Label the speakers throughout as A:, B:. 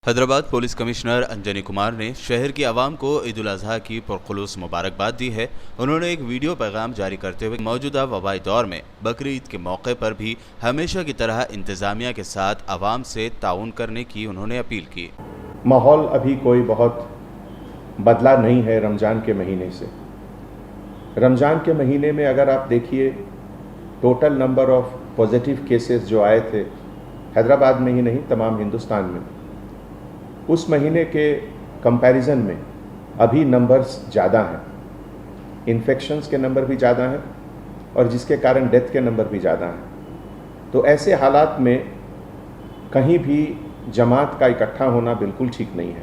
A: Hyderabad police commissioner Anjani Kumar ने शहर की आवाम को ईद उल अजहा की पुरखुलूस मुबारकबाद दी है। उन्होंने एक वीडियो पैगाम जारी करते हुए मौजूदा वबाई दौर में बकरी ईद के मौके पर भी हमेशा की तरह इंतजामिया के साथ आवाम से ताउन करने की उन्होंने अपील की।
B: माहौल अभी कोई बहुत बदला नहीं है रमज़ान के महीने से। रमज़ान के महीने में अगर आप देखिए total number of positive cases जो आए थे हैदराबाद में ही नहीं तमाम हिंदुस्तान में, उस महीने के कंपैरिजन में अभी नंबर्स ज़्यादा हैं, इन्फेक्शंस के नंबर भी ज़्यादा हैं और जिसके कारण डेथ के नंबर भी ज़्यादा हैं। तो ऐसे हालात में कहीं भी जमात का इकट्ठा होना बिल्कुल ठीक नहीं है।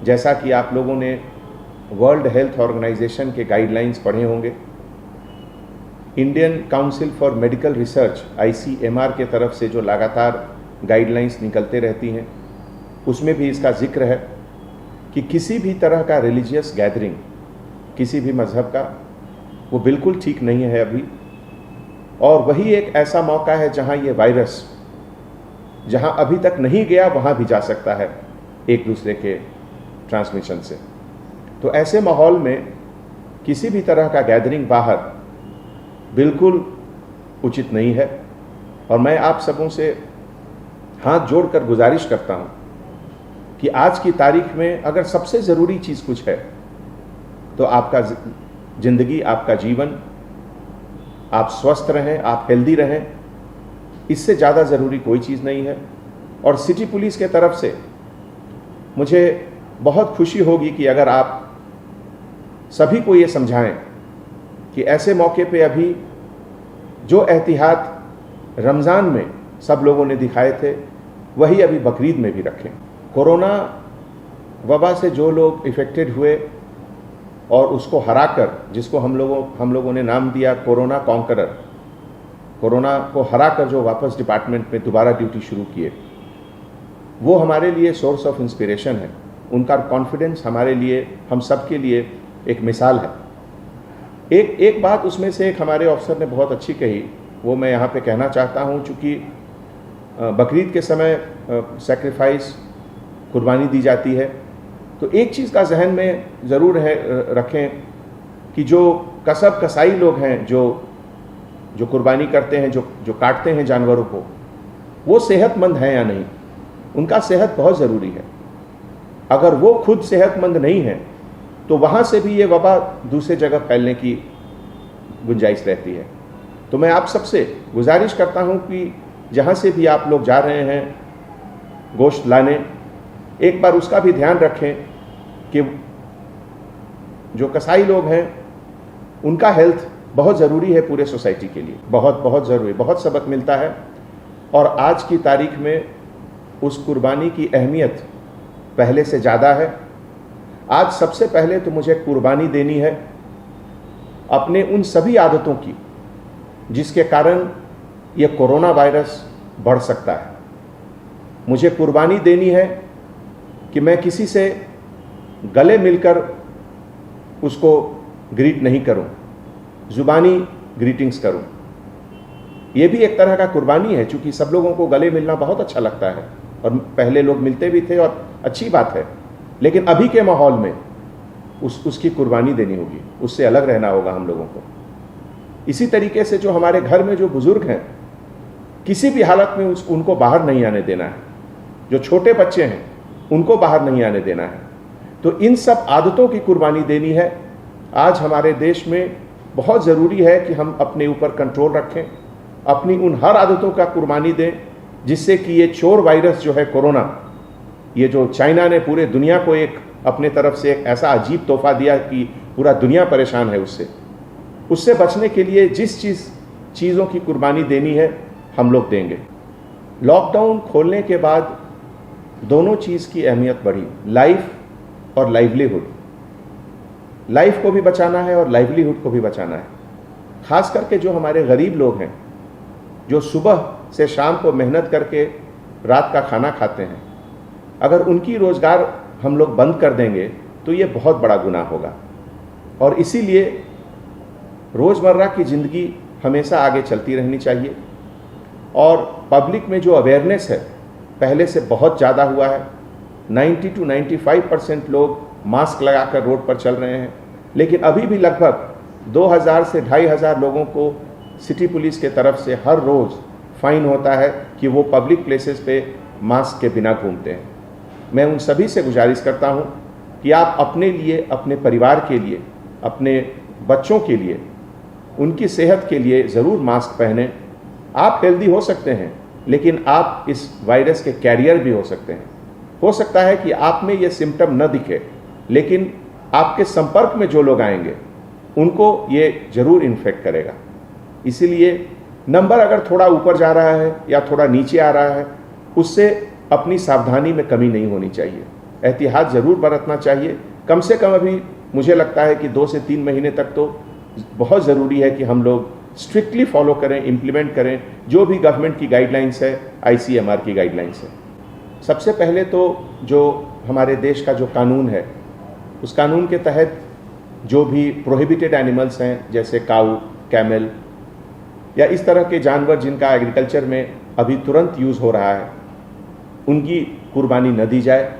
B: जैसा कि आप लोगों ने वर्ल्ड हेल्थ ऑर्गेनाइजेशन के गाइडलाइंस पढ़े होंगे, Indian council for medical research ICMR के तरफ से जो लगातार गाइडलाइंस निकलते रहती हैं, उसमें भी इसका जिक्र है कि किसी भी तरह का रिलीजियस गैदरिंग किसी भी मज़हब का वो बिल्कुल ठीक नहीं है अभी। और वही एक ऐसा मौका है जहां ये वायरस जहां अभी तक नहीं गया वहां भी जा सकता है एक दूसरे के ट्रांसमिशन से। तो ऐसे माहौल में किसी भी तरह का गैदरिंग बाहर बिल्कुल उचित नहीं है। और मैं आप सबों से हाथ जोड़कर गुजारिश करता हूं कि आज की तारीख में अगर सबसे ज़रूरी चीज़ कुछ है तो आपका ज़िंदगी, आपका जीवन, आप स्वस्थ रहें, आप हेल्दी रहें, इससे ज़्यादा ज़रूरी कोई चीज़ नहीं है। और सिटी पुलिस के तरफ से मुझे बहुत खुशी होगी कि अगर आप सभी को ये समझाएं कि ऐसे मौके पे अभी जो एहतियात रमज़ान में सब लोगों ने दिखाए थे वही अभी बकरीद में भी रखें। कोरोना वबा से जो लोग इफ़ेक्टेड हुए और उसको हराकर, जिसको हम लोगों ने नाम दिया कोरोना कॉन्करर, कोरोना को हराकर जो वापस डिपार्टमेंट में दोबारा ड्यूटी शुरू किए, वो हमारे लिए सोर्स ऑफ इंस्पिरेशन है। उनका कॉन्फिडेंस हमारे लिए, हम सब के लिए एक मिसाल है। एक बात उसमें से एक हमारे ऑफिसर ने बहुत अच्छी कही, वो मैं यहाँ पे कहना चाहता हूँ। चूँकि बकरीद के समय सैक्रिफाइस, कुर्बानी दी जाती है, तो एक चीज़ का जहन में ज़रूर रखें कि जो कसब कसाई लोग हैं, जो कुर्बानी करते हैं, जो काटते हैं जानवरों को, वो सेहतमंद हैं या नहीं। उनका सेहत बहुत ज़रूरी है। अगर वो खुद सेहतमंद नहीं है तो वहाँ से भी ये वबा दूसरे जगह फैलने की गुंजाइश रहती है। तो मैं आप सबसे गुजारिश करता हूँ कि जहाँ से भी आप लोग जा रहे हैं गोश्त लाने, एक बार उसका भी ध्यान रखें कि जो कसाई लोग हैं उनका हेल्थ बहुत ज़रूरी है पूरे सोसाइटी के लिए, बहुत ज़रूरी, बहुत सबक मिलता है। और आज की तारीख में उस कुर्बानी की अहमियत पहले से ज़्यादा है। आज सबसे पहले तो मुझे कुर्बानी देनी है अपने उन सभी आदतों की जिसके कारण ये कोरोना वायरस बढ़ सकता है। मुझे कुर्बानी देनी है कि मैं किसी से गले मिलकर उसको ग्रीट नहीं करूं, ज़ुबानी ग्रीटिंग्स करूं। ये भी एक तरह का कुर्बानी है, क्योंकि सब लोगों को गले मिलना बहुत अच्छा लगता है और पहले लोग मिलते भी थे और अच्छी बात है। लेकिन अभी के माहौल में उसकी कुर्बानी देनी होगी, उससे अलग रहना होगा हम लोगों को। इसी तरीके से जो हमारे घर में जो बुज़ुर्ग हैं, किसी भी हालत में उनको बाहर नहीं आने देना है। जो छोटे बच्चे हैं उनको बाहर नहीं आने देना है। तो इन सब आदतों की कुर्बानी देनी है। आज हमारे देश में बहुत ज़रूरी है कि हम अपने ऊपर कंट्रोल रखें, अपनी उन हर आदतों का कुर्बानी दें जिससे कि ये चोर वायरस जो है कोरोना, ये जो चाइना ने पूरे दुनिया को एक अपने तरफ से एक ऐसा अजीब तोहफा दिया कि पूरा दुनिया परेशान है, उससे बचने के लिए जिस चीज़ों की कुर्बानी देनी है हम लोग देंगे। लॉकडाउन खोलने के बाद दोनों चीज़ की अहमियत बढ़ी, लाइफ और लाइवलीहुड। लाइफ को भी बचाना है और लाइवलीहुड को भी बचाना है। ख़ास करके जो हमारे गरीब लोग हैं, जो सुबह से शाम को मेहनत करके रात का खाना खाते हैं, अगर उनकी रोज़गार हम लोग बंद कर देंगे तो ये बहुत बड़ा गुनाह होगा। और इसीलिए रोज़मर्रा की ज़िंदगी हमेशा आगे चलती रहनी चाहिए। और पब्लिक में जो अवेयरनेस है पहले से बहुत ज़्यादा हुआ है। 90 to 95% लोग मास्क लगाकर रोड पर चल रहे हैं, लेकिन अभी भी लगभग 2000 से 2500 लोगों को सिटी पुलिस के तरफ से हर रोज़ फाइन होता है कि वो पब्लिक प्लेसेस पे मास्क के बिना घूमते हैं। मैं उन सभी से गुजारिश करता हूँ कि आप अपने लिए, अपने परिवार के लिए, अपने बच्चों के लिए, उनकी सेहत के लिए ज़रूर मास्क पहनें। आप हेल्दी हो सकते हैं, लेकिन आप इस वायरस के कैरियर भी हो सकते हैं। हो सकता है कि आप में ये सिम्टम न दिखे, लेकिन आपके संपर्क में जो लोग आएंगे उनको ये ज़रूर इन्फेक्ट करेगा। इसीलिए नंबर अगर थोड़ा ऊपर जा रहा है या थोड़ा नीचे आ रहा है, उससे अपनी सावधानी में कमी नहीं होनी चाहिए। एहतियात ज़रूर बरतना चाहिए। कम से कम अभी मुझे लगता है कि 2 से 3 महीने तक तो बहुत ज़रूरी है कि हम लोग स्ट्रिक्टली फॉलो करें, इम्प्लीमेंट करें जो भी गवर्नमेंट की गाइडलाइंस है, ICMR की गाइडलाइंस है। सबसे पहले तो जो हमारे देश का जो कानून है, उस कानून के तहत जो भी प्रोहिबिटेड एनिमल्स हैं, जैसे काऊ, कैमल या इस तरह के जानवर जिनका एग्रीकल्चर में अभी तुरंत यूज़ हो रहा है, उनकी कुर्बानी न दी जाए।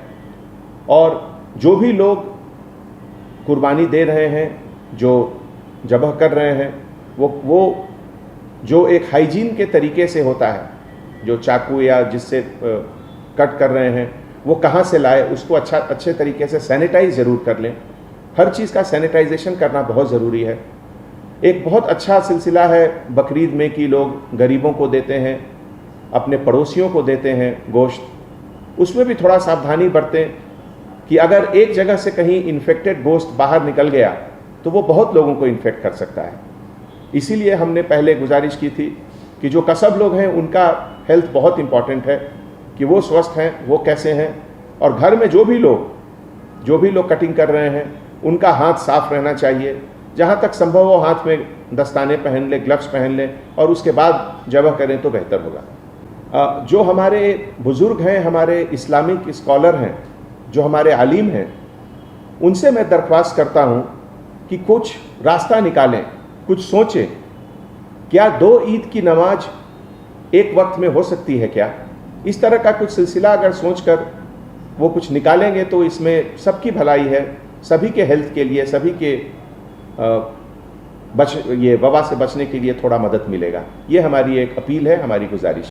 B: और जो भी लोग कुर्बानी दे रहे हैं, जो ज़बह कर रहे हैं, वो जो एक हाइजीन के तरीके से होता है, जो चाकू या जिससे कट कर रहे हैं, वो कहाँ से लाए, उसको अच्छे तरीके से सैनिटाइज ज़रूर कर लें। हर चीज़ का सैनिटाइजेशन करना बहुत ज़रूरी है। एक बहुत अच्छा सिलसिला है बकरीद में कि लोग गरीबों को देते हैं, अपने पड़ोसियों को देते हैं गोश्त। उसमें भी थोड़ा सावधानी बरतें कि अगर एक जगह से कहीं इन्फेक्टेड गोश्त बाहर निकल गया तो वो बहुत लोगों को इन्फेक्ट कर सकता है। इसीलिए हमने पहले गुजारिश की थी कि जो कसब लोग हैं उनका हेल्थ बहुत इम्पॉर्टेंट है, कि वो स्वस्थ हैं, वो कैसे हैं। और घर में जो भी लोग कटिंग कर रहे हैं, उनका हाथ साफ रहना चाहिए। जहाँ तक संभव हो हाथ में दस्ताने पहन लें, ग्लव्स पहन लें, और उसके बाद ज़बह करें तो बेहतर होगा। जो हमारे बुज़ुर्ग हैं, हमारे इस्लामिक स्कॉलर हैं, जो हमारे आलिम हैं, उनसे मैं दरख्वास्त करता हूँ कि कुछ रास्ता निकालें, कुछ सोचें। क्या 2 ईद की नमाज एक वक्त में हो सकती है क्या? इस तरह का कुछ सिलसिला अगर सोचकर वो कुछ निकालेंगे तो इसमें सबकी भलाई है, सभी के हेल्थ के लिए, सभी के ये वबा से बचने के लिए थोड़ा मदद मिलेगा। ये हमारी एक अपील है, हमारी गुजारिश है।